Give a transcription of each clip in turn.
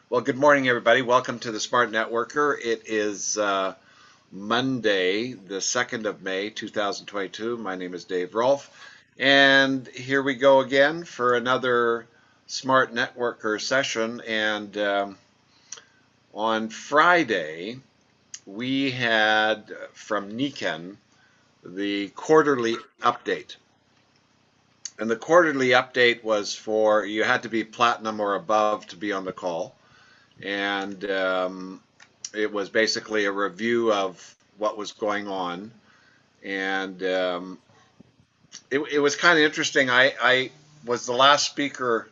Well, good morning, everybody. Welcome to the Smart Networker. It is Monday, the 2nd of May, 2022. My name is Dave Rolfe, and here we go again for another Smart Networker session. And on Friday, we had from Niken the quarterly update. And the quarterly update was for you had to be platinum or above to be on the call. And it was basically a review of what was going on, and it was kind of interesting. I was the last speaker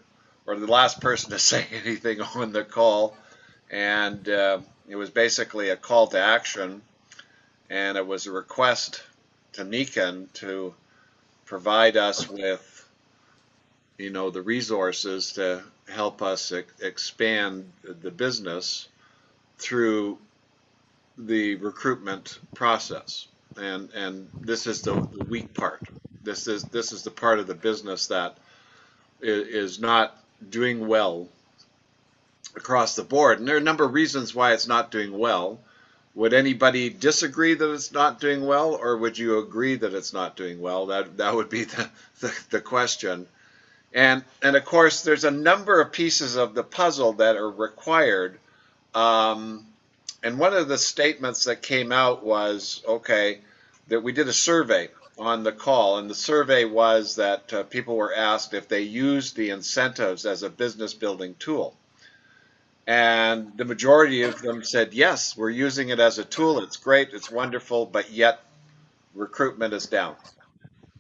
or the last person to say anything on the call, and it was basically a call to action, and it was a request to Nikan to provide us with the resources to help us expand the business through the recruitment process. And this is the weak part. This is the part of the business that is not doing well across the board. And there are a number of reasons why it's not doing well. Would anybody disagree that it's not doing well, or would you agree that it's not doing well? That would be the question. And of course, there's a number of pieces of the puzzle that are required. And one of the statements that came out was, okay, that we did a survey on the call, and the survey was that people were asked if they used the incentives as a business building tool. And the majority of them said, yes, we're using it as a tool. It's great, it's wonderful, but yet recruitment is down.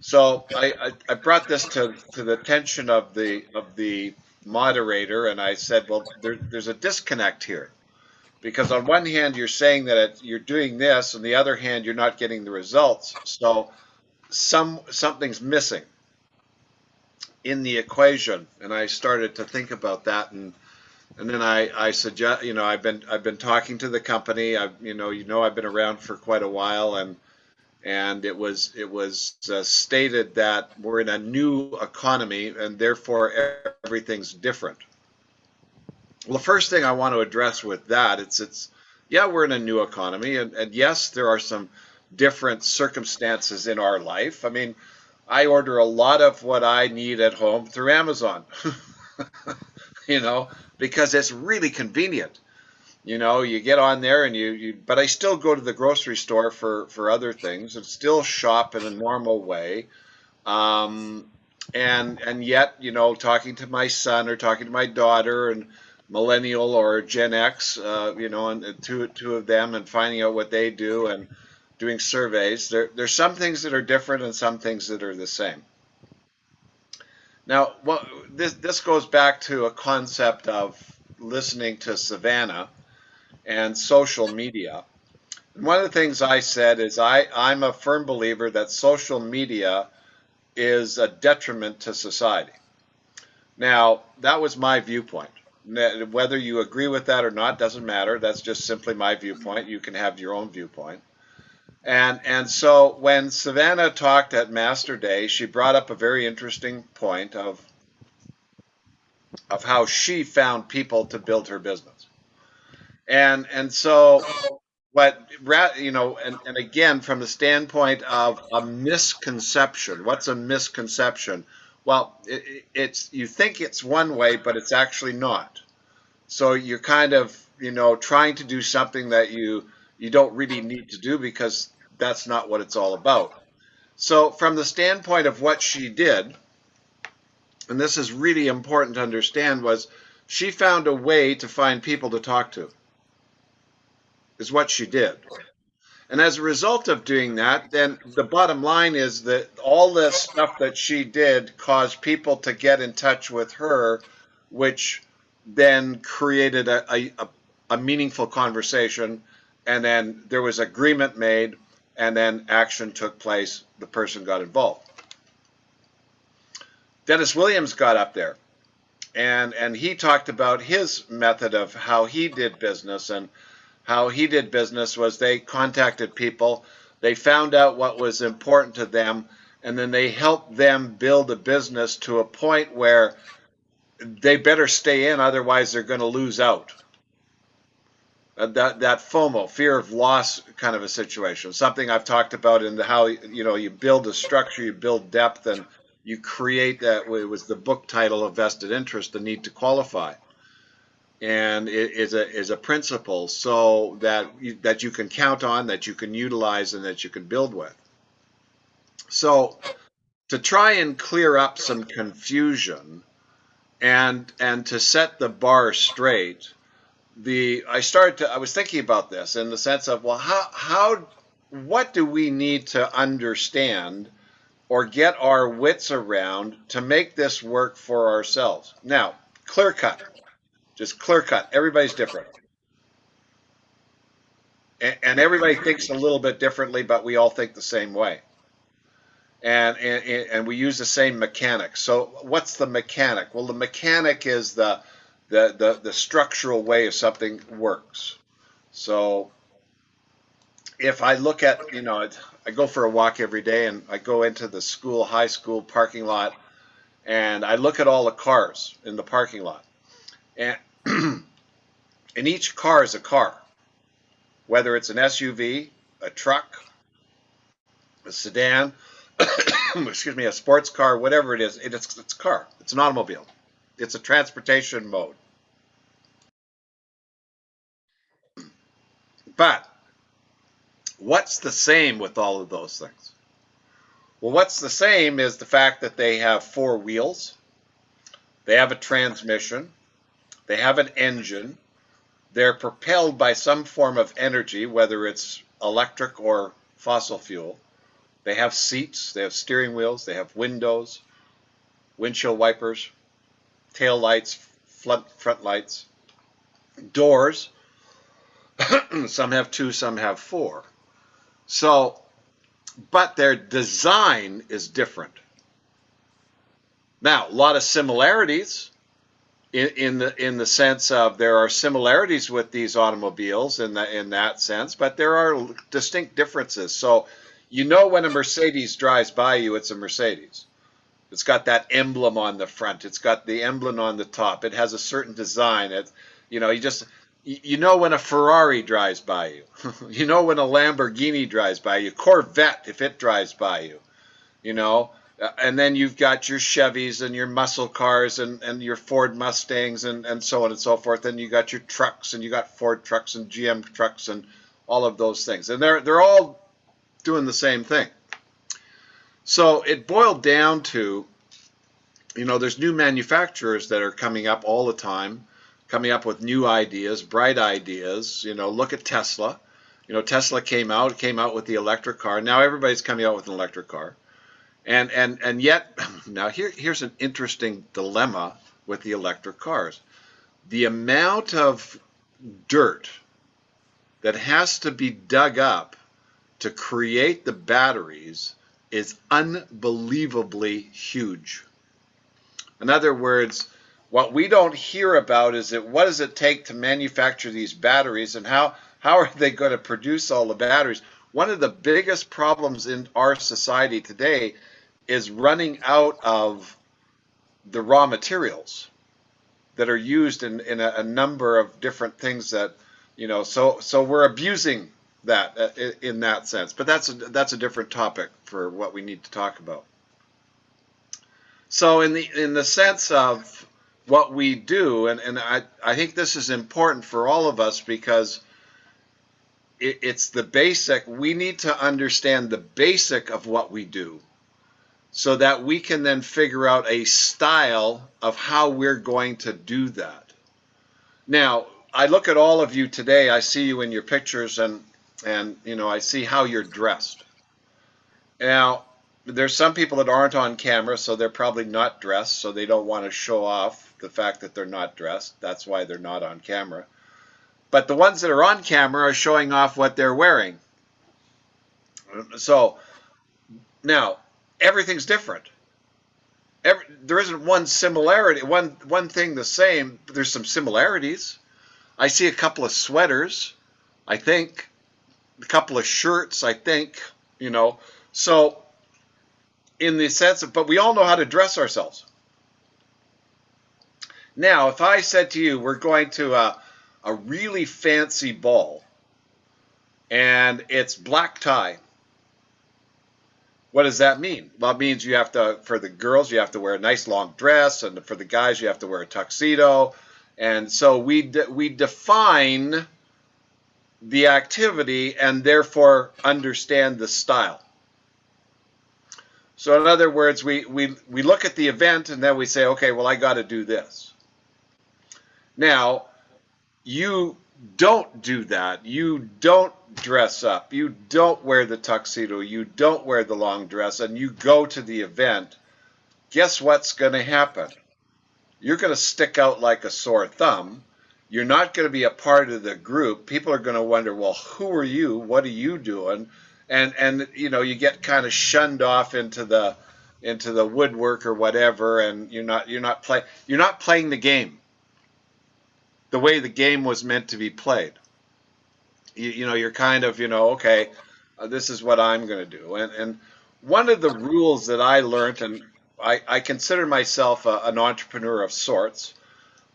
So I brought this to the attention of the moderator, and I said, well, there's a disconnect here. Because on one hand, you're saying that you're doing this, on the other hand, you're not getting the results. So something's missing in the equation. And I started to think about that, and then I suggest, I've been talking to the company. I've been around for quite a while, and it was stated that we're in a new economy, and therefore everything's different. Well, the first thing I want to address with that, yeah, we're in a new economy, and yes, there are some different circumstances in our life. I mean, I order a lot of what I need at home through Amazon, because it's really convenient. You get on there and but I still go to the grocery store for other things and still shop in a normal way. And yet, talking to my son or talking to my daughter and millennial or Gen X, and two of them, and finding out what they do and doing surveys. There's some things that are different and some things that are the same. Now, this goes back to a concept of listening to Savannah and social media. And one of the things I said is I'm a firm believer that social media is a detriment to society. Now, that was my viewpoint. Whether you agree with that or not doesn't matter. That's just simply my viewpoint. You can have your own viewpoint. And so when Savannah talked at Master Day, she brought up a very interesting point of how she found people to build her business. And so and again, from the standpoint of a misconception, what's a misconception? Well, it's you think it's one way, but it's actually not. So you're kind of, trying to do something that you don't really need to do because that's not what it's all about. So from the standpoint of what she did, and this is really important to understand, was she found a way to find people to talk to, is what she did. And as a result of doing that, then the bottom line is that all this stuff that she did caused people to get in touch with her, which then created a meaningful conversation. And then there was agreement made, and then action took place. The person got involved. Dennis Williams got up there, and he talked about his method of how he did business. And how he did business was they contacted people, they found out what was important to them, and then they helped them build a business to a point where they better stay in, otherwise they're going to lose out. that FOMO, fear of loss kind of a situation. Something I've talked about in the how you build a structure, you build depth, and you create that. It was the book title of Vested Interest, the need to qualify, and it is a principle so that you can count on, that you can utilize, and that you can build with. So to try and clear up some confusion and to set the bar straight, I was thinking about this in the sense of, well, what do we need to understand or get our wits around to make this work for ourselves? Now, clear cut, just clear cut. Everybody's different, and everybody thinks a little bit differently, but we all think the same way. And we use the same mechanics. So what's the mechanic? Well, the mechanic is the structural way of something works. So if I look at, I go for a walk every day and I go into the high school parking lot, and I look at all the cars in the parking lot. And, and each car is a car, whether it's an SUV, a truck, a sedan, excuse me, a sports car, whatever it is, it's a car. It's an automobile. It's a transportation mode. But what's the same with all of those things? Well, what's the same is the fact that they have four wheels, they have a transmission, they have an engine, they're propelled by some form of energy, whether it's electric or fossil fuel. They have seats, they have steering wheels, they have windows, windshield wipers, tail lights, front lights, doors. Some have two, some have four. So, but their design is different. Now, a lot of similarities in the sense of there are similarities with these automobiles in that sense, but there are distinct differences. So, when a Mercedes drives by you, it's a Mercedes. It's got that emblem on the front. It's got the emblem on the top. It has a certain design. When a Ferrari drives by you. When a Lamborghini drives by you. Corvette, if it drives by you. And then you've got your Chevys and your muscle cars and your Ford Mustangs and so on and so forth. And you got your trucks and you got Ford trucks and GM trucks and all of those things. And they're all doing the same thing. So it boiled down to, there's new manufacturers that are coming up all the time, coming up with new ideas, bright ideas. Look at Tesla. Tesla came out with the electric car. Now everybody's coming out with an electric car. And yet, now here's an interesting dilemma with the electric cars. The amount of dirt that has to be dug up to create the batteries is unbelievably huge. In other words, what we don't hear about is what does it take to manufacture these batteries, and how are they going to produce all the batteries? One of the biggest problems in our society today is running out of the raw materials that are used in a number of different things that, so we're abusing that in that sense. But that's a different topic for what we need to talk about. So in the sense of what we do, and I think this is important for all of us because it's the basic. We need to understand the basic of what we do so that we can then figure out a style of how we're going to do that. Now, I look at all of you today, I see you in your pictures, and I see how you're dressed. Now, there's some people that aren't on camera, so they're probably not dressed, so they don't want to show off the fact that they're not dressed. That's why they're not on camera. But the ones that are on camera are showing off what they're wearing. So, now, everything's different. There isn't one similarity, one thing the same, but there's some similarities. I see a couple of sweaters, I think, a couple of shirts, I think, So, in the sense of, but we all know how to dress ourselves. Now, if I said to you, we're going to a really fancy ball and it's black tie. What does that mean? Well, it means you have to, for the girls, you have to wear a nice long dress, and for the guys, you have to wear a tuxedo. And so we define the activity and therefore understand the style. So in other words, we look at the event and then we say, okay, well, I got to do this. Now, you don't do that. You don't dress up. You don't wear the tuxedo. You don't wear the long dress, and you go to the event. Guess what's going to happen? You're going to stick out like a sore thumb. You're not going to be a part of the group. People are going to wonder, well, who are you? What are you doing? And you know, you get kind of shunned off into the woodwork or whatever, and you're not playing the game the way the game was meant to be played. You know, you're kind of, okay, this is what I'm going to do. And one of the rules that I learned, and I consider myself an entrepreneur of sorts,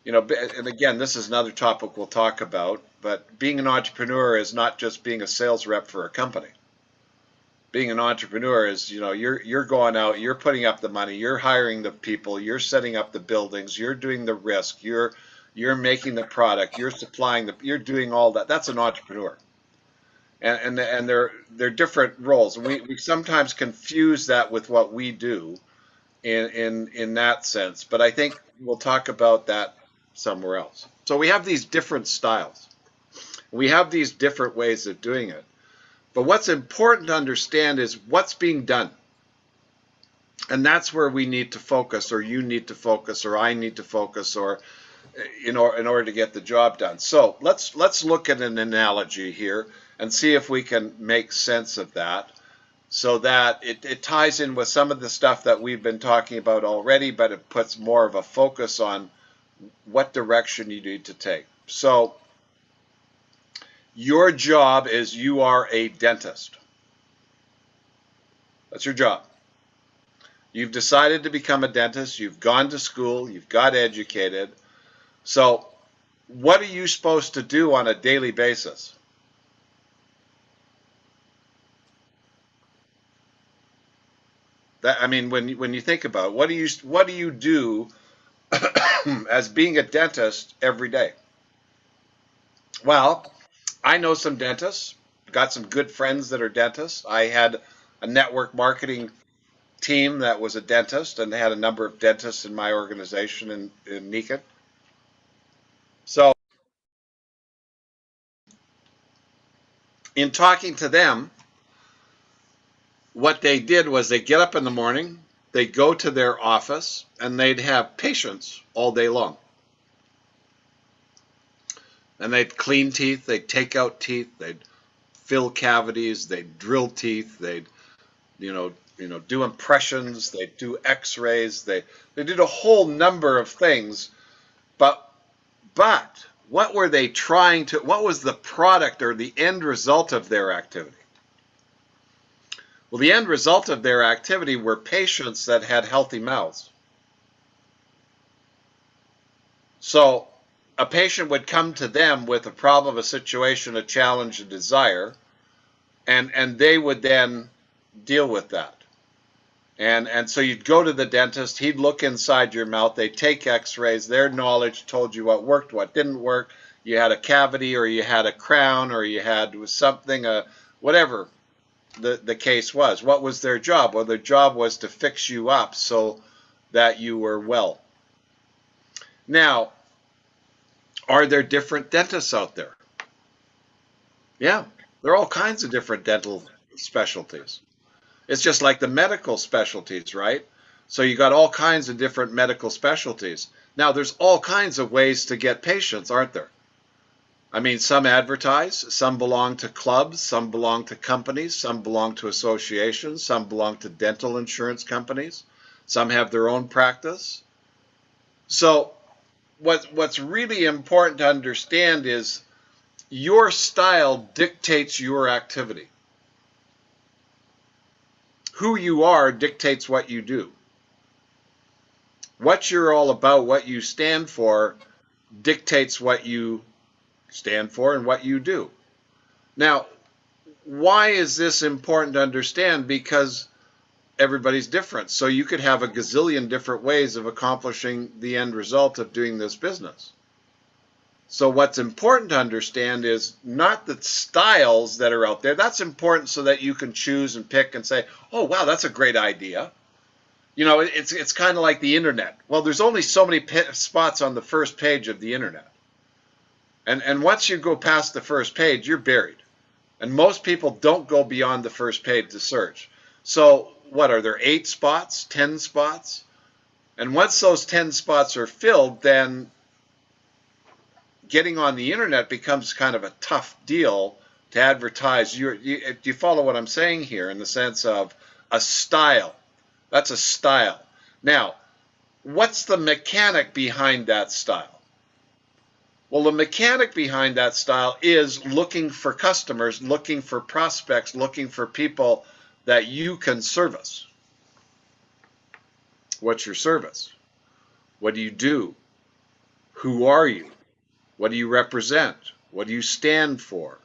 and again, this is another topic we'll talk about, but being an entrepreneur is not just being a sales rep for a company. Being an entrepreneur is, you're going out, you're putting up the money, you're hiring the people, you're setting up the buildings, you're doing the risk, you're making the product, you're supplying you're doing all that. That's an entrepreneur. And they're different roles. We sometimes confuse that with what we do in that sense, but I think we'll talk about that somewhere else. So we have these different styles. We have these different ways of doing it. But what's important to understand is what's being done. And that's where we need to focus, or you need to focus, or I need to focus, or in order to get the job done. So let's look at an analogy here and see if we can make sense of that, so that it ties in with some of the stuff that we've been talking about already, but it puts more of a focus on what direction you need to take. So your job is, you are a dentist. That's your job. You've decided to become a dentist. You've gone to school. You've got educated. So what are you supposed to do on a daily basis? I mean, when you think about it, what do you do as being a dentist every day? Well, I know some dentists, got some good friends that are dentists. I had a network marketing team that was a dentist, and they had a number of dentists in my organization in Nika. So in talking to them, what they did was they get up in the morning, they'd go to their office, and they'd have patients all day long. And they'd clean teeth, they'd take out teeth, they'd fill cavities, they'd drill teeth, they'd do impressions, they'd do x-rays, they did a whole number of things. But what were they what was the product or the end result of their activity? Well, the end result of their activity were patients that had healthy mouths. So a patient would come to them with a problem, a situation, a challenge, a desire, and they would then deal with that. And so you'd go to the dentist, he'd look inside your mouth, they'd take x-rays, their knowledge told you what worked, what didn't work. You had a cavity, or you had a crown, or you had something, whatever the case was. What was their job? Well, their job was to fix you up so that you were well. Now, are there different dentists out there? Yeah, there are all kinds of different dental specialties. It's just like the medical specialties, right? So you got all kinds of different medical specialties. Now, there's all kinds of ways to get patients, aren't there? I mean, some advertise, some belong to clubs, some belong to companies, some belong to associations, some belong to dental insurance companies, some have their own practice. So what's really important to understand is your style dictates your activity. Who you are dictates what you do. What you're all about, what you stand for, dictates what you stand for and what you do. Now, why is this important to understand? Because everybody's different. So you could have a gazillion different ways of accomplishing the end result of doing this business. So what's important to understand is not the styles that are out there. That's important so that you can choose and pick and say, oh, wow, that's a great idea. You know, it's kind of like the internet. Well, there's only so many spots on the first page of the internet. And once you go past the first page, you're buried. And most people don't go beyond the first page to search. So what, are there 8 spots, 10 spots? And once those 10 spots are filled, then getting on the internet becomes kind of a tough deal to advertise. Do you follow what I'm saying here in the sense of a style? That's a style. Now, what's the mechanic behind that style? Well, the mechanic behind that style is looking for customers, looking for prospects, looking for people that you can service. What's your service? What do you do? Who are you? What do you represent? What do you stand for?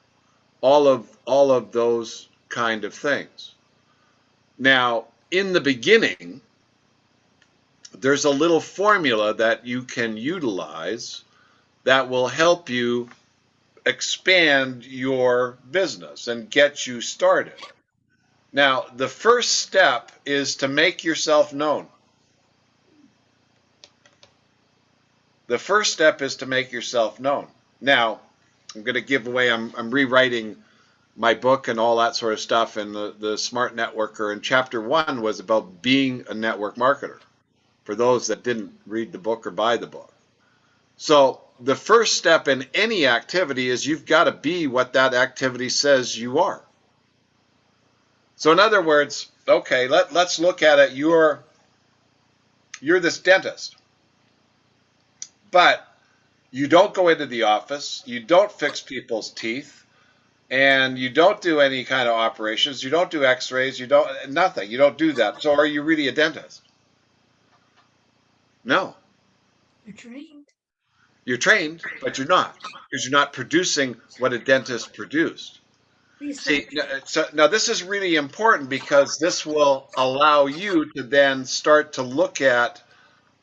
All of those kind of things. Now, in the beginning, there's a little formula that you can utilize that will help you expand your business and get you started. Now, the first step is to make yourself known. The first step is to make yourself known. Now, I'm going to give away, I'm rewriting my book and all that sort of stuff, and the Smart Networker, and chapter 1 was about being a network marketer, for those that didn't read the book or buy the book. So the first step in any activity is you've got to be what that activity says you are. So in other words, okay, let's look at it. You're this dentist, but you don't go into the office, you don't fix people's teeth, and you don't do any kind of operations, you don't do x-rays, you don't do that. So are you really a dentist? No. You're trained. You're trained, but you're not, because you're not producing what a dentist produced. See, now this is really important because this will allow you to then start to look at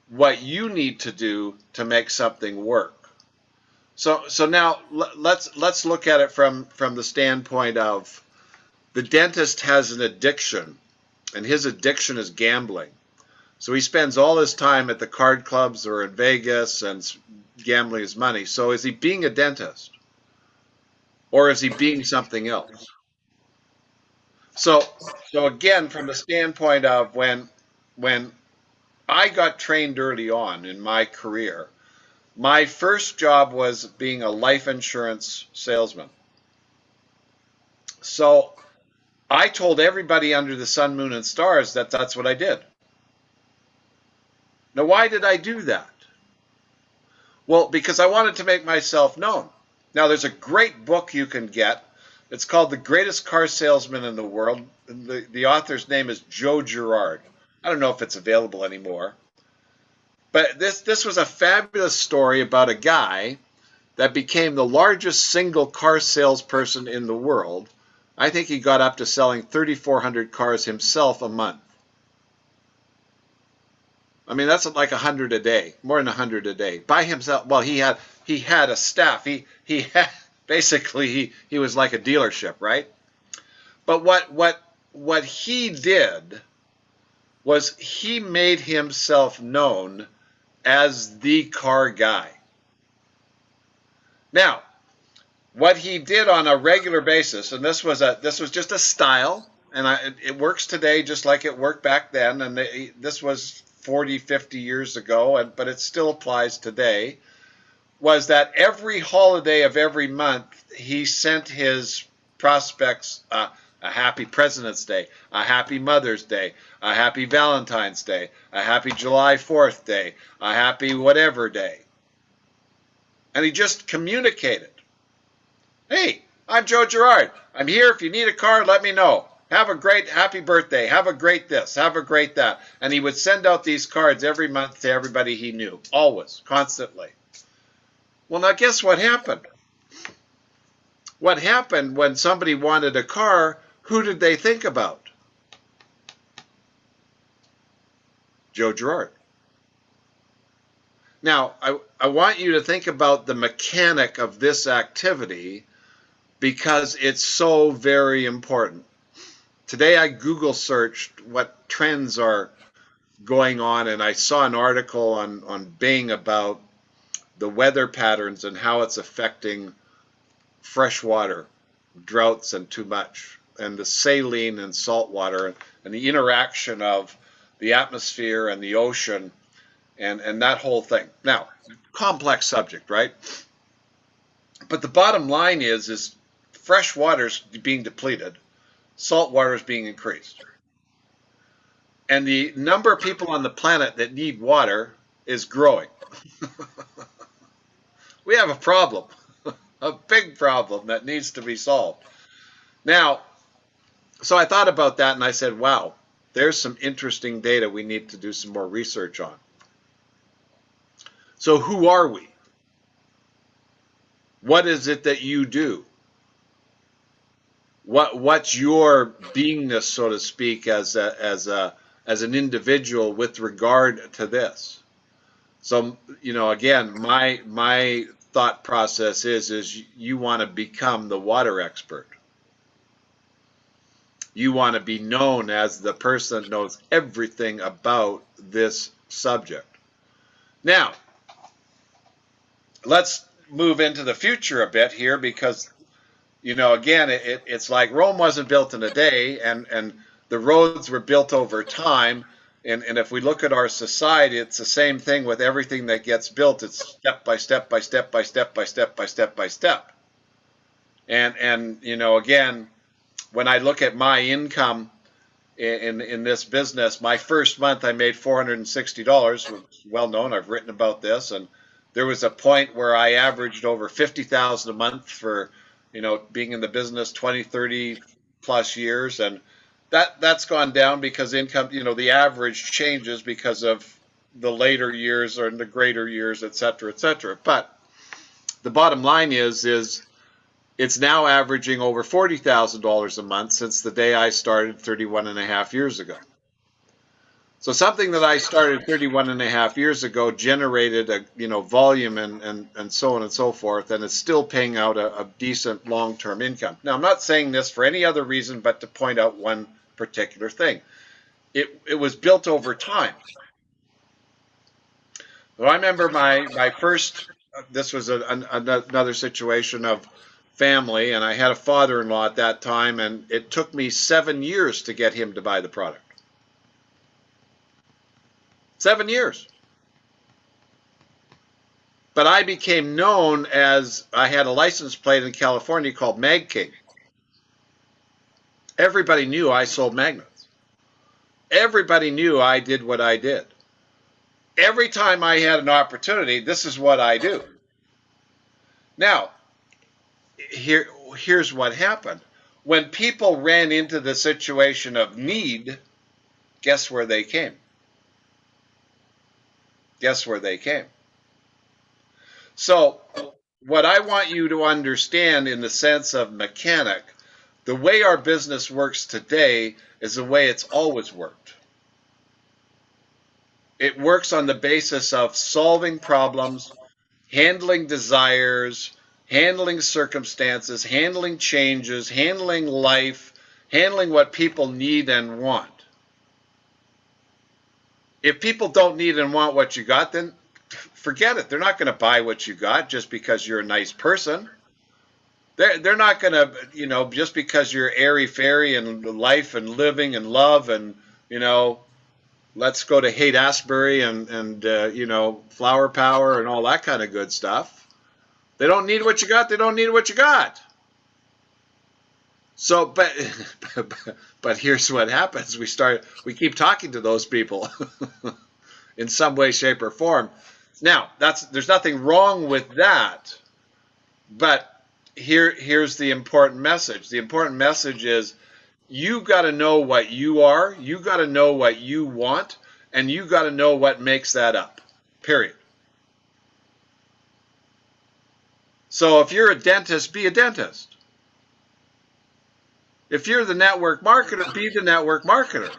what you need to do to make something work. So now let's look at it from the standpoint of the dentist has an addiction, and his addiction is gambling. So he spends all his time at the card clubs or in Vegas and gambling his money. So is he being a dentist, or is he being something else? So again, from the standpoint of when I got trained early on in my career, my first job was being a life insurance salesman. So I told everybody under the sun, moon, and stars that that's what I did. Now, why did I do that? Well, because I wanted to make myself known. Now, there's a great book you can get. It's called The Greatest Car Salesman in the World. The author's name is Joe Girard. I don't know if it's available anymore. But this was a fabulous story about a guy that became the largest single car salesperson in the world. I think he got up to selling 3,400 cars himself a month. I mean, that's like 100 a day, more than 100 a day by himself. Well, he had a staff. He had, basically he was like a dealership, right? But what he did was he made himself known as the car guy. Now, what he did on a regular basis, and this was just a style, and it works today just like it worked back then, and this was 40, 50 years ago, but it still applies today, was that every holiday of every month he sent his prospects a happy President's Day, a happy Mother's Day, a happy Valentine's Day, a happy July 4th Day, a happy whatever day. And he just communicated. Hey, I'm Joe Girard. I'm here. If you need a car, let me know. Have a great happy birthday. Have a great this. Have a great that. And he would send out these cards every month to everybody he knew. Always. Constantly. Well, now guess what happened? What happened when somebody wanted a car? Who did they think about? Joe Girard. Now, I want you to think about the mechanic of this activity because it's so very important. Today I Google searched what trends are going on, and I saw an article on Bing about the weather patterns and how it's affecting freshwater droughts and too much, and the saline and salt water, and the interaction of the atmosphere and the ocean, and that whole thing. Now, complex subject, right? But the bottom line is fresh water's being depleted, salt water is being increased, and the number of people on the planet that need water is growing. We have a problem, a big problem that needs to be solved. Now, so I thought about that and I said, wow, there's some interesting data we need to do some more research on. So who are we? What is it that you do? What's your beingness, so to speak, as an individual with regard to this? So, again, my thought process is you want to become the water expert. You want to be known as the person that knows everything about this subject. Now, let's move into the future a bit here because, again, it's like Rome wasn't built in a day, and the roads were built over time. And if we look at our society, it's the same thing with everything that gets built. It's step by step by step by step by step by step by step. And again, when I look at my income in this business, my first month I made $460. It's well known. I've written about this, and there was a point where I averaged over 50,000 a month for being in the business 20, 30 plus years, and that's gone down because income, the average changes because of the later years or the greater years, et cetera, et cetera. But the bottom line is it's now averaging over $40,000 a month since the day I started 31 and a half years ago. So something that I started 31 and a half years ago generated a volume and so on and so forth, and it's still paying out a decent long-term income. Now, I'm not saying this for any other reason but to point out one particular thing. It was built over time. So I remember my first. This was another situation of family, and I had a father-in-law at that time, and it took me 7 years to get him to buy the product. 7 years. But I became known as I had a license plate in California called Mag King. Everybody knew I sold magnets. Everybody knew I did what I did. Every time I had an opportunity, this is what I do. Now, here's what happened. When people ran into the situation of need, guess where they came? Guess where they came? So, what I want you to understand in the sense of mechanic, the way our business works today is the way it's always worked. It works on the basis of solving problems, handling desires, handling circumstances, handling changes, handling life, handling what people need and want. If people don't need and want what you got, then forget it. They're not going to buy what you got just because you're a nice person. They're not going to, just because you're airy-fairy and life and living and love and, let's go to Haight-Ashbury and flower power and all that kind of good stuff. They don't need what you got. They don't need what you got. So, but here's what happens. We keep talking to those people in some way, shape, or form. Now, there's nothing wrong with that, but here's the important message. The important message is you got to know what you are, you got to know what you want, and you got to know what makes that up. Period. So if you're a dentist, be a dentist. If you're the network marketer, be the network marketer.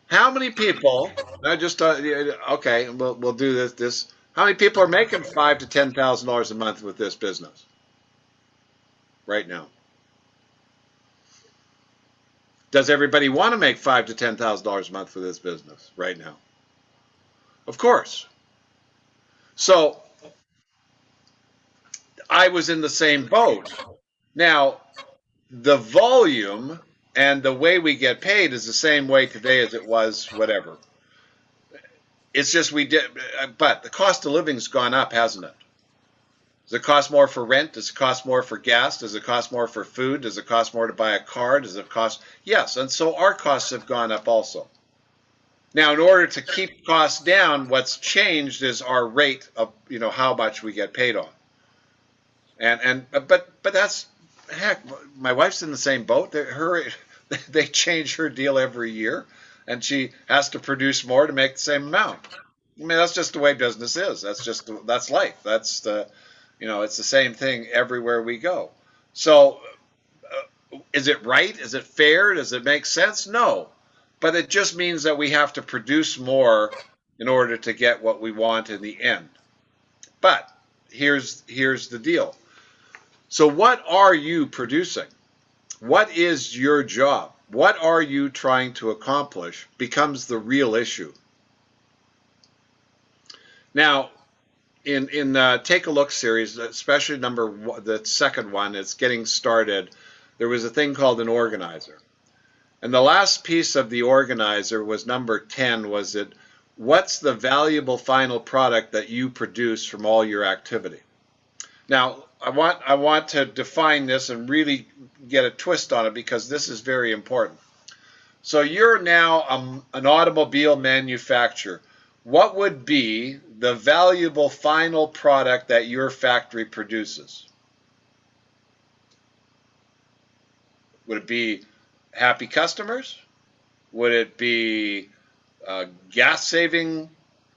How many people? I just okay. We'll do this. How many people are making $5,000 to $10,000 a month with this business right now? Does everybody want to make $5,000 to $10,000 a month for this business right now? Of course. So I was in the same boat. Now the volume and the way we get paid is the same way today as it was whatever. It's just we did, but the cost of living's gone up, hasn't it? Does it cost more for rent? Does it cost more for gas? Does it cost more for food? Does it cost more to buy a car? Does it cost? Yes, and so our costs have gone up also. Now, in order to keep costs down, what's changed is our rate of how much we get paid on. But that's heck. My wife's in the same boat. They change her deal every year, and she has to produce more to make the same amount. I mean, that's just the way business is. That's life. It's the same thing everywhere we go. So, is it right? Is it fair? Does it make sense? No, but it just means that we have to produce more in order to get what we want in the end. But here's the deal. So, what are you producing? What is your job? What are you trying to accomplish becomes the real issue. Now, in Take a Look series, especially the second one, it's getting started. There was a thing called an organizer, and the last piece of the organizer was number 10. Was it what's the valuable final product that you produce from all your activity? Now, I want to define this and really get a twist on it because this is very important. So you're now an automobile manufacturer. What would be the valuable final product that your factory produces? Would it be happy customers? Would it be gas-saving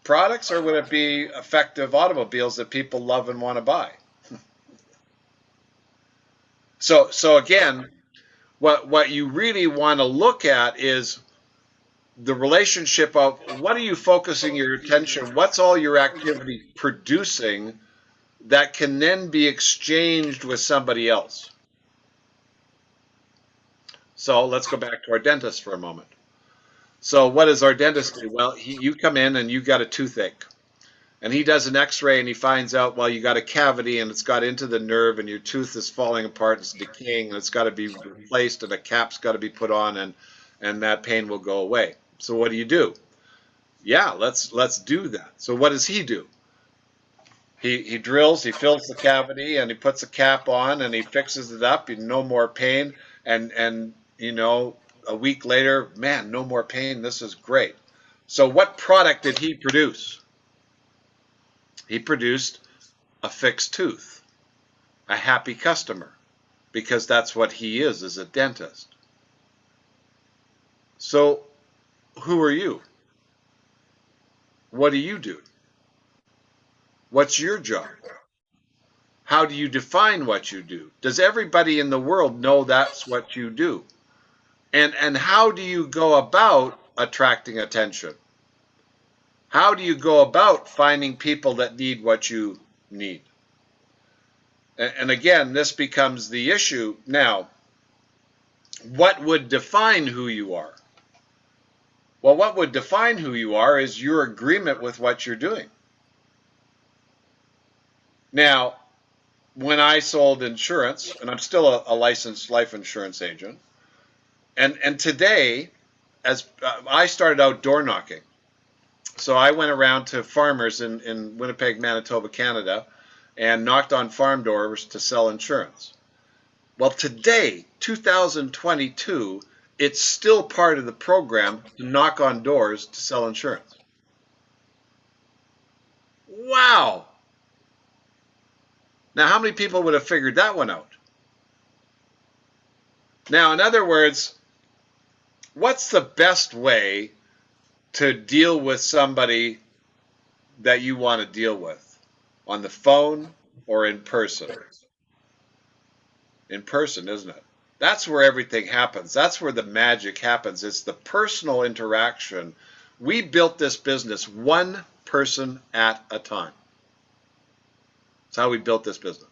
products, or would it be effective automobiles that people love and want to buy? So again, what you really want to look at is the relationship of what are you focusing your attention, what's all your activity producing that can then be exchanged with somebody else. So let's go back to our dentist for a moment. So what does our dentist do? Well, you come in and you got a toothache. And he does an x-ray and he finds out, well, you got a cavity and it's got into the nerve and your tooth is falling apart, it's decaying, and it's got to be replaced and a cap's got to be put on, and that pain will go away. So what do? Yeah, let's do that. So what does he do? He drills, he fills the cavity, and he puts a cap on, and he fixes it up. No more pain, and a week later, man, no more pain. This is great. So what product did he produce? He produced a fixed tooth, a happy customer, because that's what he is as a dentist. So who are you? What do you do? What's your job? How do you define what you do? Does everybody in the world know that's what you do? And how do you go about attracting attention? How do you go about finding people that need what you need? And again, this becomes the issue. Now, what would define who you are? Well, what would define who you are is your agreement with what you're doing. Now, when I sold insurance, and I'm still a licensed life insurance agent, and today, as I started out door knocking. So I went around to farmers in Winnipeg, Manitoba, Canada, and knocked on farm doors to sell insurance. Well, today, 2022, it's still part of the program to knock on doors to sell insurance. Wow! Now, how many people would have figured that one out? Now, in other words, what's the best way to deal with somebody that you want to deal with? On the phone or in person? in person, isn't it? That's where everything happens. That's where the magic happens. It's the personal interaction. We built this business one person at a time. That's how we built this business.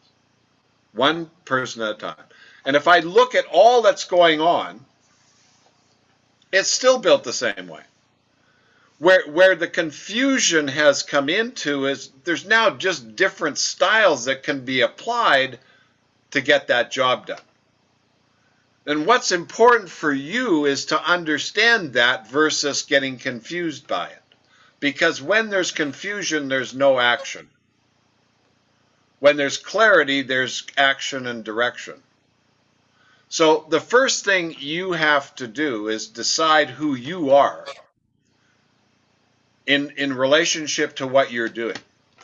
One person at a time. And if I look at all that's going on, it's still built the same way. Where the confusion has come into is there's now just different styles that can be applied to get that job done. And what's important for you is to understand that versus getting confused by it. Because when there's confusion, there's no action. When there's clarity, there's action and direction. So the first thing you have to do is decide who you are in relationship to what you're doing.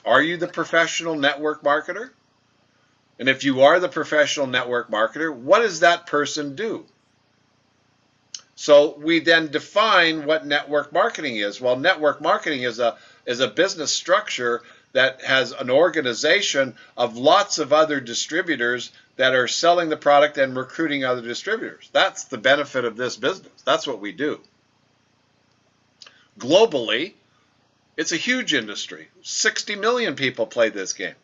Are you the professional network marketer? And if you are the professional network marketer, what does that person do? So we then define what network marketing is. Well, network marketing is a business structure that has an organization of lots of other distributors that are selling the product and recruiting other distributors. That's the benefit of this business. That's what we do. Globally, it's a huge industry. 60 million people play this game.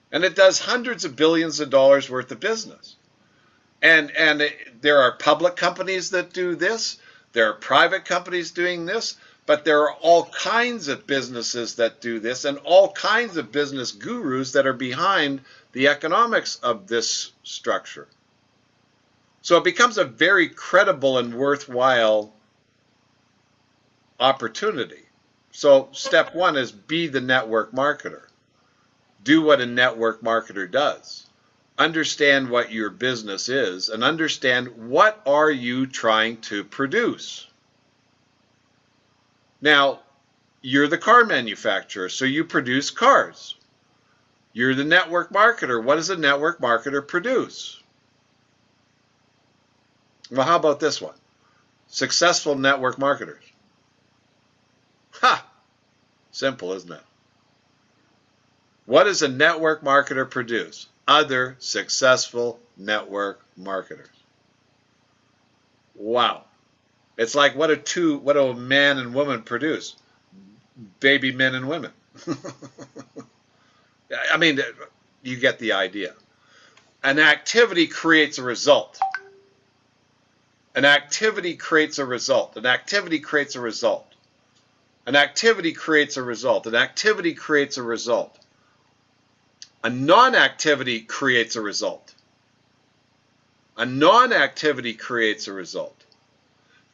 And it does hundreds of billions of dollars worth of business. And there are public companies that do this. There are private companies doing this. But there are all kinds of businesses that do this and all kinds of business gurus that are behind the economics of this structure. So it becomes a very credible and worthwhile opportunity. So step one is be the network marketer. Do what a network marketer does. Understand what your business is and understand what are you trying to produce. Now, you're the car manufacturer, so you produce cars. You're the network marketer. What does a network marketer produce? Well, how about this one? Successful network marketers. Ha! Simple, isn't it? What does a network marketer produce? Other successful network marketers. Wow. It's like what do a man and woman produce? Baby men and women. I mean, you get the idea. An activity creates a result. An activity creates a result. An activity creates a result. An activity creates a result. An activity creates a result. A non-activity creates a result. A non-activity creates a result.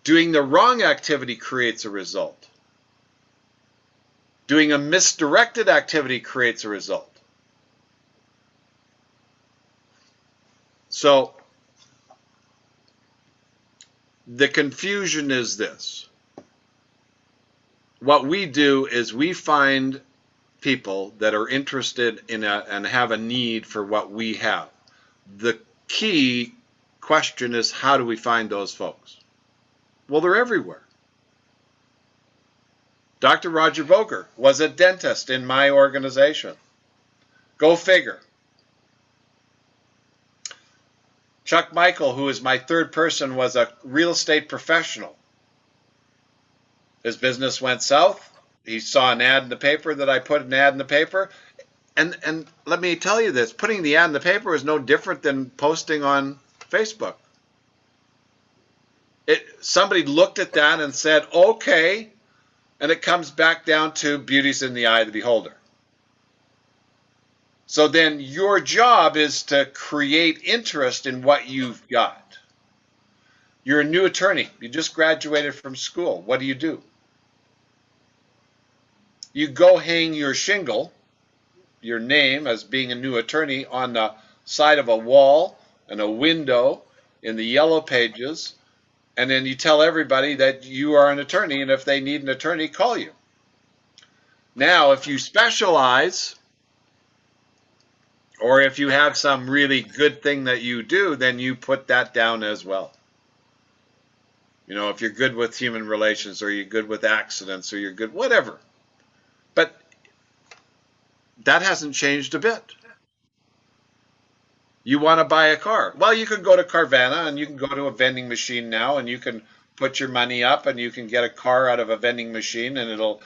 Doing the wrong activity creates a result. Doing a misdirected activity creates a result. So the confusion is this. What we do is we find people that are interested in and have a need for what we have. The key question is, how do we find those folks? Well, they're everywhere. Dr. Roger Boger was a dentist in my organization. Go figure. Chuck Michael, who is my third person, was a real estate professional. His business went south. He saw an ad in the paper that I put an ad in the paper. And let me tell you this, putting the ad in the paper is no different than posting on Facebook. Somebody looked at that and said, okay, and it comes back down to beauty's in the eye of the beholder. So then your job is to create interest in what you've got. You're a new attorney. You just graduated from school. What do? You go hang your shingle, your name as being a new attorney, on the side of a wall and a window in the yellow pages, and then you tell everybody that you are an attorney, and if they need an attorney, call you. Now, if you specialize, or if you have some really good thing that you do, then you put that down as well. You know, if you're good with human relations, or you're good with accidents, or you're good, whatever. But that hasn't changed a bit. You want to buy a car. Well, you can go to Carvana and you can go to a vending machine now and you can put your money up and you can get a car out of a vending machine and it'll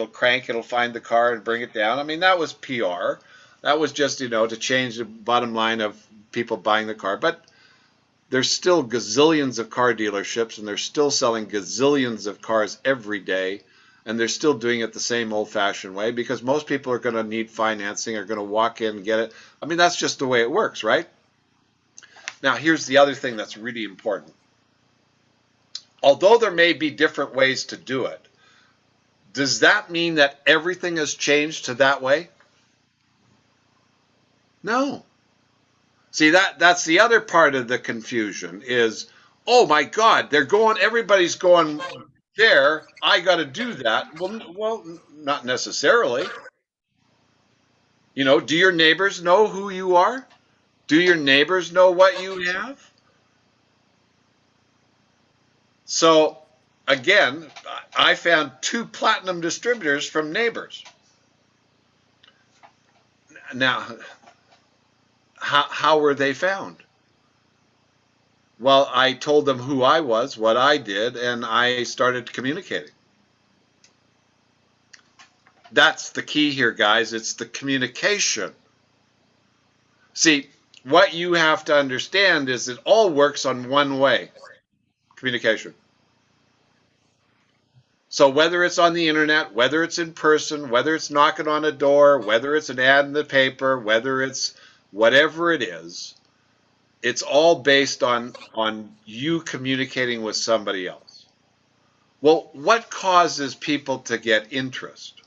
crank, it'll find the car and bring it down. I mean, that was PR. That was just, to change the bottom line of people buying the car. But there's still gazillions of car dealerships and they're still selling gazillions of cars every day. And they're still doing it the same old-fashioned way because most people are going to need financing, are going to walk in and get it. I mean, that's just the way it works, right? Now, here's the other thing that's really important. Although there may be different ways to do it, does that mean that everything has changed to that way? No. See, that's the other part of the confusion is, oh my God, everybody's going there, I got to do that. Well, not necessarily. Do your neighbors know who you are? Do your neighbors know what you have? So, again, I found 2 platinum distributors from neighbors. Now, how were they found? Well, I told them who I was, what I did, and I started communicating. That's the key here, guys. It's the communication. See, what you have to understand is it all works on one way, communication. So whether it's on the internet, whether it's in person, whether it's knocking on a door, whether it's an ad in the paper, whether it's whatever it is, it's all based on you communicating with somebody else. Well, what causes people to get interest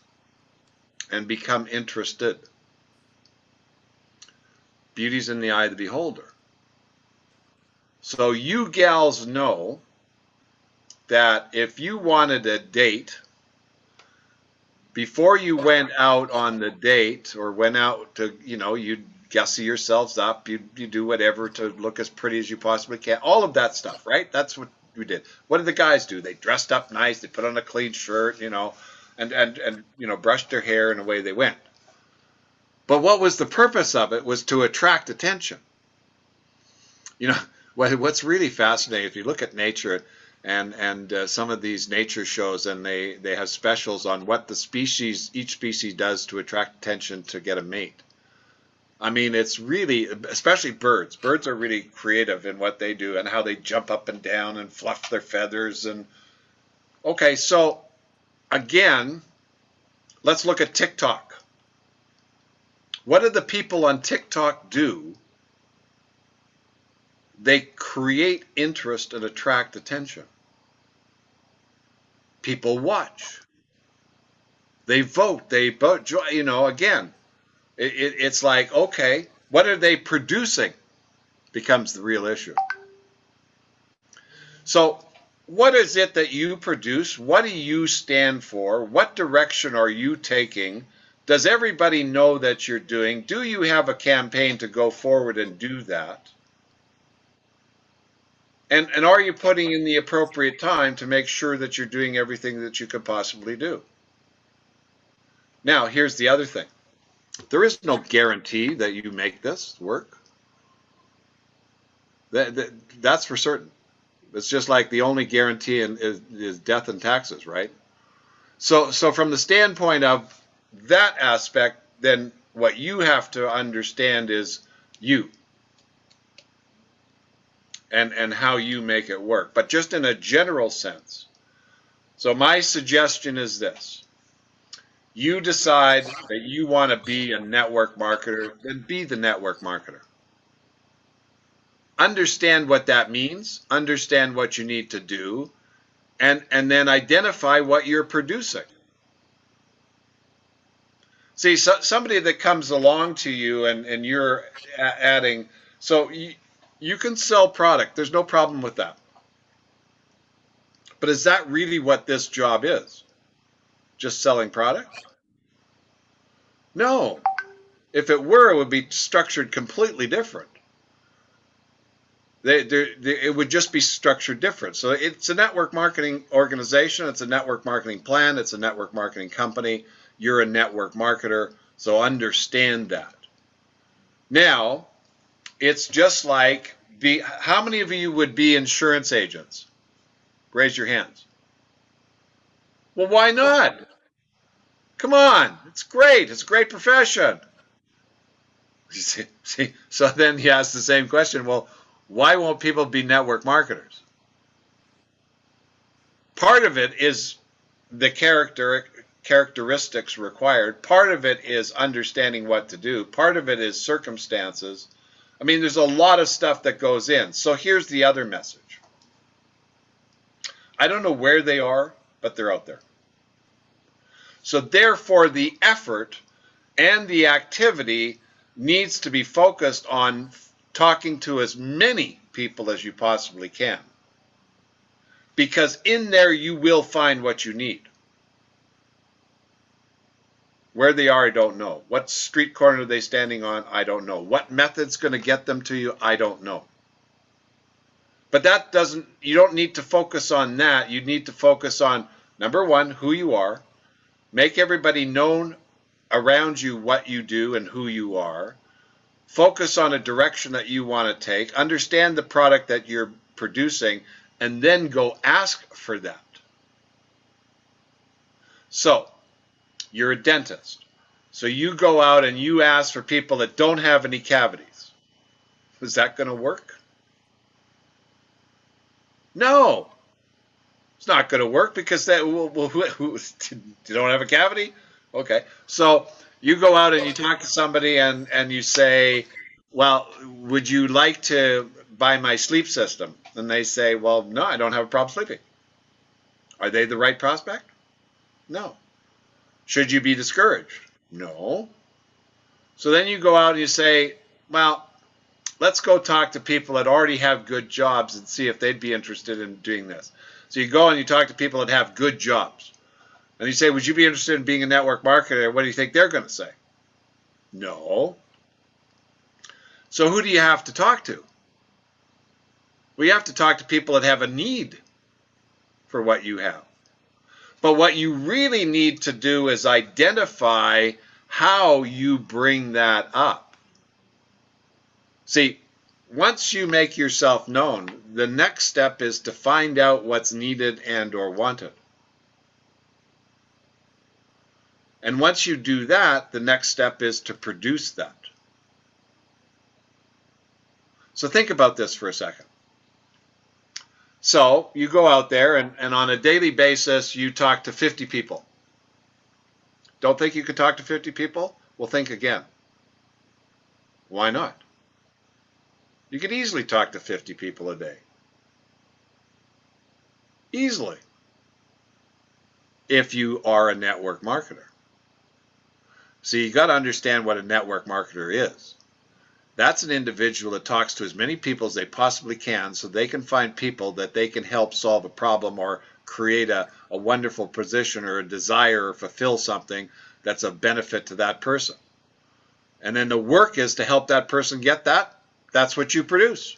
and become interested? Beauty's in the eye of the beholder. So you gals know that if you wanted a date, before you went out on the date or went out to, you'd gussy yourselves up, you do whatever to look as pretty as you possibly can, all of that stuff, right? That's what we did. What did the guys do? They dressed up nice, they put on a clean shirt, and brushed their hair and away they went. But what was the purpose of it was to attract attention. What's really fascinating, if you look at nature and some of these nature shows, and they have specials on what each species does to attract attention to get a mate. I mean, it's really, especially birds. Birds are really creative in what they do and how they jump up and down and fluff their feathers. Okay, so again, let's look at TikTok. What do the people on TikTok do? They create interest and attract attention. People watch. They vote. Again, it's like, okay, what are they producing becomes the real issue. So what is it that you produce? What do you stand for? What direction are you taking? Does everybody know that you're doing? Do you have a campaign to go forward and do that? And are you putting in the appropriate time to make sure that you're doing everything that you could possibly do? Now, here's the other thing. There is no guarantee that you make this work. That's for certain. It's just like the only guarantee is death and taxes, right? So from the standpoint of that aspect, then what you have to understand is you and how you make it work. But just in a general sense. So my suggestion is this. You decide that you want to be a network marketer, then be the network marketer. Understand what that means, understand what you need to do, and then identify what you're producing. See, somebody that comes along to you and you're adding, so you can sell product, there's no problem with that. But is that really what this job is? Just selling product? No. If it were, it would be structured completely different. It would just be structured different. So it's a network marketing organization. It's a network marketing plan. It's a network marketing company. You're a network marketer. So understand that. Now, It's just like, how many of you would be insurance agents? Raise your hands. Well, why not? Come on, it's great. It's a great profession. See, so then you ask the same question. Well, why won't people be network marketers? Part of it is the characteristics required. Part of it is understanding what to do. Part of it is circumstances. I mean, there's a lot of stuff that goes in. So here's the other message. I don't know where they are, but they're out there. So therefore, the effort and the activity needs to be focused on talking to as many people as you possibly can. Because in there you will find what you need. Where they are, I don't know. What street corner are they standing on? I don't know. What method's going to get them to you? I don't know. But that doesn't, you don't need to focus on that. You need to focus on, number one, who you are. Make everybody known around you what you do and who you are. Focus on a direction that you want to take. Understand the product that you're producing, and then go ask for that. So, you're a dentist. So you go out and you ask for people that don't have any cavities. Is that going to work? No. It's not going to work because that you don't have a cavity? Okay. So you go out and you talk to somebody and you say, well, would you like to buy my sleep system? And they say, well, no, I don't have a problem sleeping. Are they the right prospect? No. Should you be discouraged? No. So then you go out and you say, well, let's go talk to people that already have good jobs and see if they'd be interested in doing this. So you go and you talk to people that have good jobs. And you say, would you be interested in being a network marketer? What do you think they're going to say? No. So who do you have to talk to? Well, you have to talk to people that have a need for what you have. But what you really need to do is identify how you bring that up. See, once you make yourself known, the next step is to find out what's needed and or wanted. And once you do that, the next step is to produce that. So think about this for a second. So you go out there and on a daily basis, you talk to 50 people. Don't think you can talk to 50 people? Well, think again. Why not? You could easily talk to 50 people a day. Easily. If you are a network marketer. So you got to understand what a network marketer is. That's an individual that talks to as many people as they possibly can so they can find people that they can help solve a problem or create a wonderful position or a desire or fulfill something that's a benefit to that person. And then the work is to help that person get that. That's what you produce.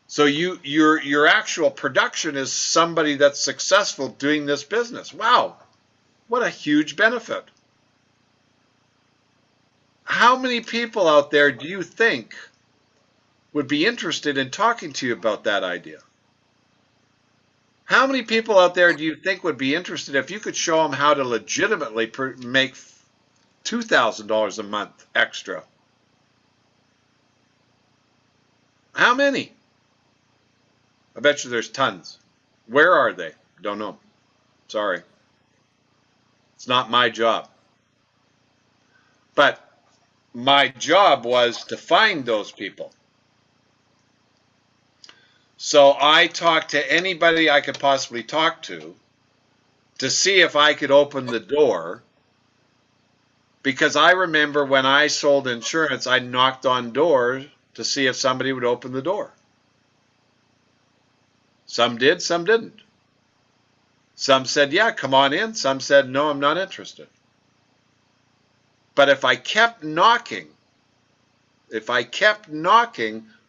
So your actual production is somebody that's successful doing this business. Wow, what a huge benefit. How many people out there do you think would be interested in talking to you about that idea? How many people out there do you think would be interested if you could show them how to legitimately make $2,000 a month extra? How many? I bet you there's tons. Where are they? Don't know. Sorry. It's not my job. But my job was to find those people. So I talked to anybody I could possibly talk to see if I could open the door. Because I remember when I sold insurance, I knocked on doors to see if somebody would open the door. Some did, some didn't. Some said, yeah, come on in. Some said, no, I'm not interested. But if I kept knocking,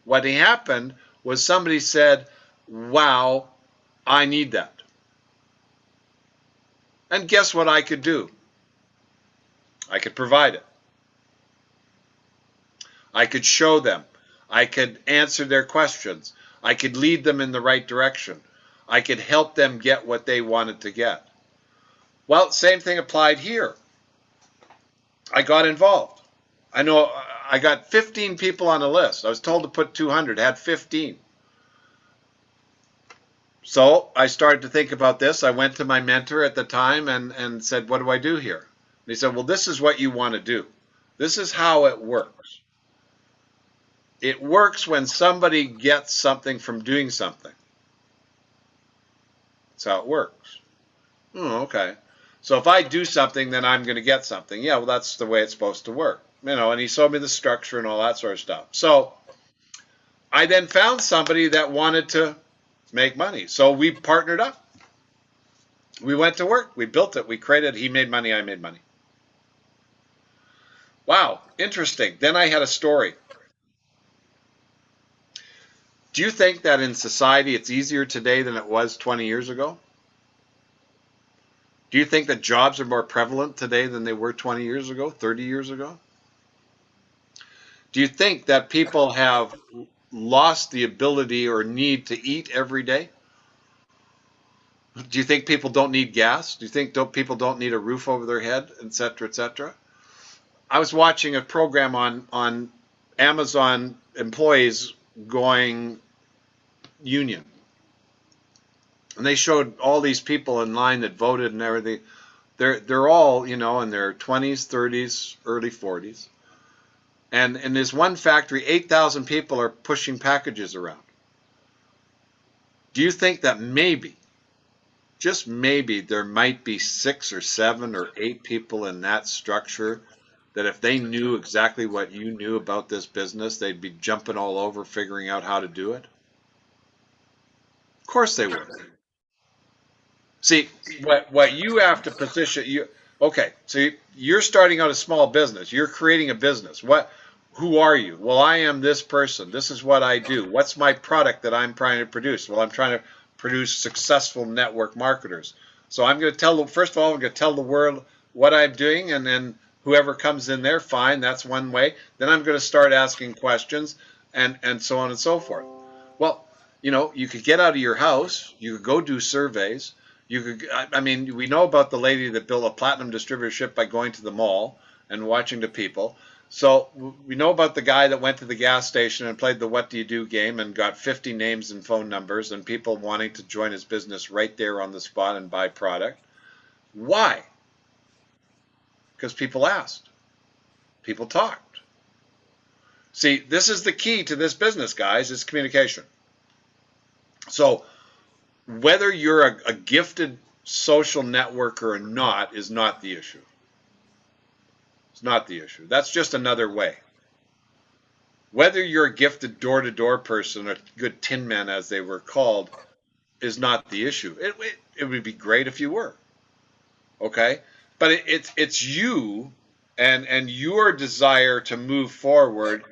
what happened was somebody said, wow, I need that. And guess what I could do? I could provide it. I could show them. I could answer their questions. I could lead them in the right direction. I could help them get what they wanted to get. Well, same thing applied here. I got involved. I know I got 15 people on the list. I was told to put 200, had 15. So I started to think about this. I went to my mentor at the time and said, what do I do here? And he said, well, this is what you want to do. This is how it works. It works when somebody gets something from doing something. That's how it works. Oh, okay. So if I do something, then I'm going to get something. Yeah, well, that's the way it's supposed to work. And he showed me the structure and all that sort of stuff. So I then found somebody that wanted to make money. So we partnered up. We went to work. We built it. We created it. He made money. I made money. Wow, interesting. Then I had a story. Do you think that in society it's easier today than it was 20 years ago? Do you think that jobs are more prevalent today than they were 20 years ago, 30 years ago? Do you think that people have lost the ability or need to eat every day? Do you think people don't need gas? Do you think people don't need a roof over their head, et cetera, et cetera? I was watching a program on Amazon employees going union. And they showed all these people in line that voted and everything. They're all, in their 20s, 30s, early 40s. And in this one factory, 8,000 people are pushing packages around. Do you think that maybe, just maybe, there might be 6 or 7 or 8 people in that structure that if they knew exactly what you knew about this business, they'd be jumping all over figuring out how to do it? Of course they would. See, what you have to position you okay, so you're starting out a small business. You're creating a business. Who are you? Well, I am this person. This is what I do. What's my product that I'm trying to produce? Well, I'm trying to produce successful network marketers. So I'm going to first of all, I'm going to tell the world what I'm doing, and then whoever comes in there, fine, that's one way. Then I'm going to start asking questions and so on and so forth. Well, you could get out of your house, you could go do surveys. You could, I mean, we know about the lady that built a platinum distributorship by going to the mall and watching the people. So we know about the guy that went to the gas station and played the what do you do game and got 50 names and phone numbers and people wanting to join his business right there on the spot and buy product. Why? Because people asked. People talked. See, this is the key to this business, guys, is communication. So whether you're a gifted social networker or not is not the issue. It's not the issue. That's just another way. Whether you're a gifted door-to-door person or good tin man, as they were called, is not the issue. It would be great if you were. Okay? But it's you and your desire to move forward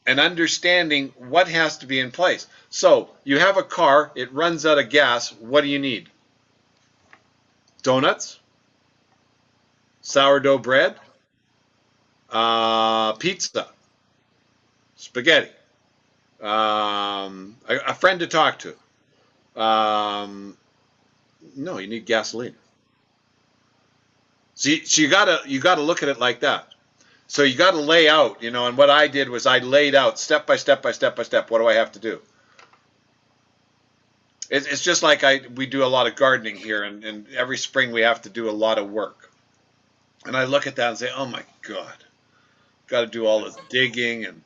and understanding what has to be in place. So you have a car, it runs out of gas. What do you need? Donuts, sourdough bread, pizza, spaghetti, a friend to talk to. No, you need gasoline. So you gotta look at it like that. So you got to lay out, and what I did was I laid out step by step by step by step. What do I have to do? It's just like we do a lot of gardening here, and every spring we have to do a lot of work. And I look at that and say, oh my God, got to do all this digging and,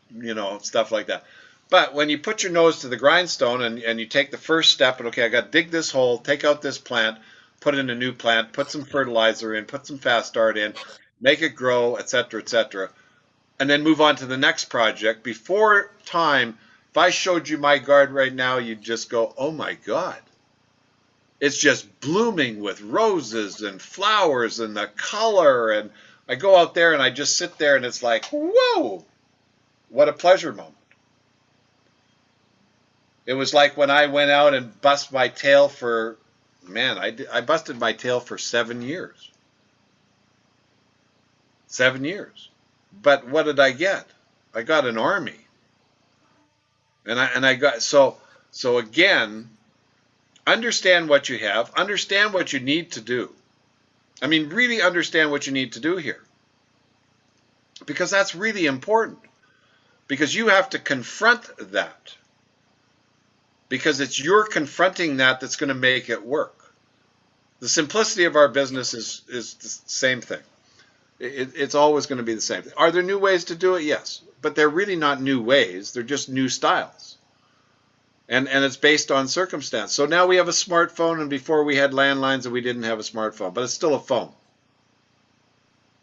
stuff like that. But when you put your nose to the grindstone and you take the first step and, okay, I got to dig this hole, take out this plant, put in a new plant, put some fertilizer in, put some fast start in, make it grow, et cetera, and then move on to the next project. Before time, if I showed you my garden right now, you'd just go, oh my God. It's just blooming with roses and flowers and the color. And I go out there and I just sit there and it's like, whoa, what a pleasure moment. It was like when I went out and busted my tail for, man, I busted my tail for 7 years. 7 years. But what did I get? I got an army. And I got so again, understand what you have, understand what you need to do. I mean, really understand what you need to do here. Because that's really important. Because you have to confront that. Because it's your confronting that that's going to make it work. The simplicity of our business is the same thing. It's always going to be the same thing. Are there new ways to do it? Yes. But they're really not new ways. They're just new styles. And it's based on circumstance. So now we have a smartphone, and before we had landlines and we didn't have a smartphone. But it's still a phone.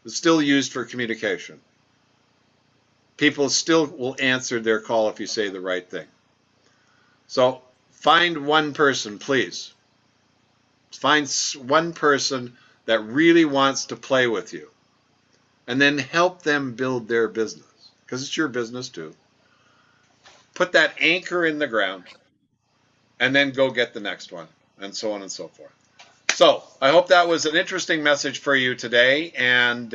It's still used for communication. People still will answer their call if you say the right thing. So find one person, please. Find one person that really wants to play with you. And then help them build their business. Because it's your business too. Put that anchor in the ground. And then go get the next one. And so on and so forth. So I hope that was an interesting message for you today. And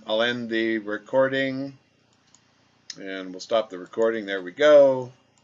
I'll end the recording. And we'll stop the recording. There we go.